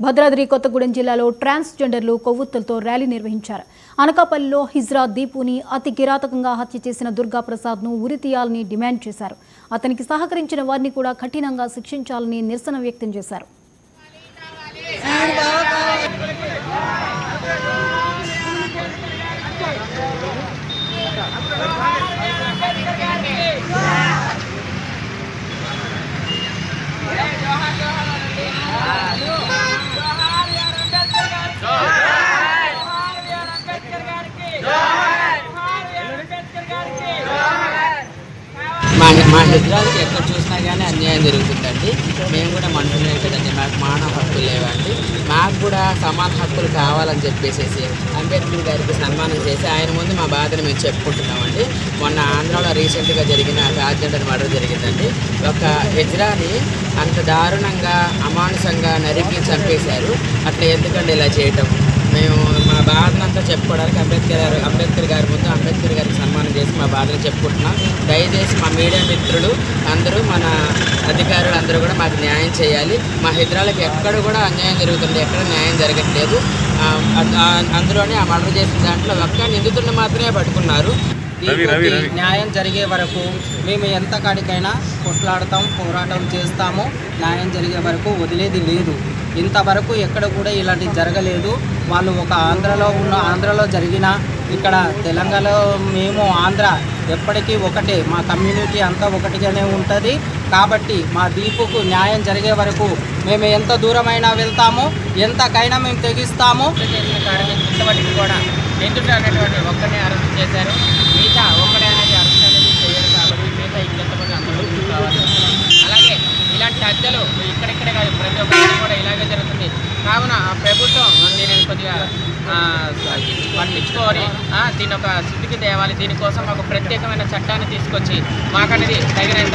భద్రాద్రి కొత్తగూడెం జిల్లాలో ట్రాన్స్జెండర్లు కొవ్వొత్తులతో ర్యాలీ నిర్వహించారు. అనకాపల్లిలో హిజ్రా దీపుని అతి కిరాతకంగా హత్య చేసిన దుర్గాప్రసాద్ను ఉరితీయాలని డిమాండ్ చేశారు. అతనికి సహకరించిన వారిని కూడా కఠినంగా శిక్షించాలని నిరసన వ్యక్తం చేశారు. మా హిజ్రాలకి ఎక్కడ చూసినా కానీ అన్యాయం జరుగుతుందండి. మేము కూడా మనుషులే కదండి, మాకు మానవ హక్కులు లేవండి. మాకు కూడా సమాన హక్కులు కావాలని చెప్పేసి అంబేద్కర్ గారికి సన్మానం చేసి ఆయన ముందు మా బాధను మేము చెప్పుకుంటున్నామండి. మొన్న ఆంధ్రాలో రీసెంట్గా జరిగిన ట్రాన్స్జెండర్ మర్డర్ జరిగిందండి. ఒక హిజ్రాని అంత దారుణంగా అమానుషంగా నరికి చంపేశారు. అట్లా ఎందుకండి ఇలా చేయటం? మేము మా బాధనంతా చెప్పుకోవడానికి అంబేద్కర్ గారి ముందు అంబేద్కర్ గారికి సన్మానం చేసి మా బాధను చెప్పుకుంటున్నాం. దయచేసి మా మీడియా మిత్రులు అందరూ, మన అధికారులు అందరూ కూడా మాకు న్యాయం చేయాలి. మా హిజ్రాలకు ఎక్కడ కూడా అన్యాయం జరుగుతుంది, ఎక్కడ న్యాయం జరగట్లేదు. అందులోనే ఆ మర్డర్ చేసిన దాంట్లో ఒక్క నిందితుడిని మాత్రమే పట్టుకున్నారు. న్యాయం జరిగే వరకు మేము ఎంత కాడికైనా కొట్లాడతాం, పోరాటం చేస్తాము. న్యాయం జరిగే వరకు వదిలేది లేదు. ఇంతవరకు ఎక్కడ కూడా ఇలాంటివి జరగలేదు. వాళ్ళు ఒక ఆంధ్రలో జరిగిన, ఇక్కడ తెలంగాణలో మేము ఆంధ్ర ఎప్పటికీ ఒకటే, మా కమ్యూనిటీ అంతా ఒకటిగానే ఉంటుంది. కాబట్టి మా దీపుకు న్యాయం జరిగే వరకు మేము ఎంత దూరమైనా వెళ్తాము, ఎంతకైనా మేము తెగిస్తాము. ఇంతవరకు కూడా నిందితుడు అనేటువంటి ఒక్కనే అరెస్ట్ చేశారు. మిగతా ఒక్కడే అనేది అరెస్ట్ అనేది చేయరు. కాబట్టి మిగతా ఇంకెంతమంది అందరూ కావాలి. అలాగే ఇలాంటి హత్యలు ఇక్కడిక్కడే కాదు, ప్రతి ఒక్కరికి కూడా ఇలాగే జరుగుతుంది. కావున ప్రభుత్వం దీనిని కొద్దిగా పట్టించుకోవాలి, దీని ఒక స్థితికి తేవాలి. దీనికోసం మాకు ప్రత్యేకమైన చట్టాన్ని తీసుకొచ్చి మాకనేది తగినంత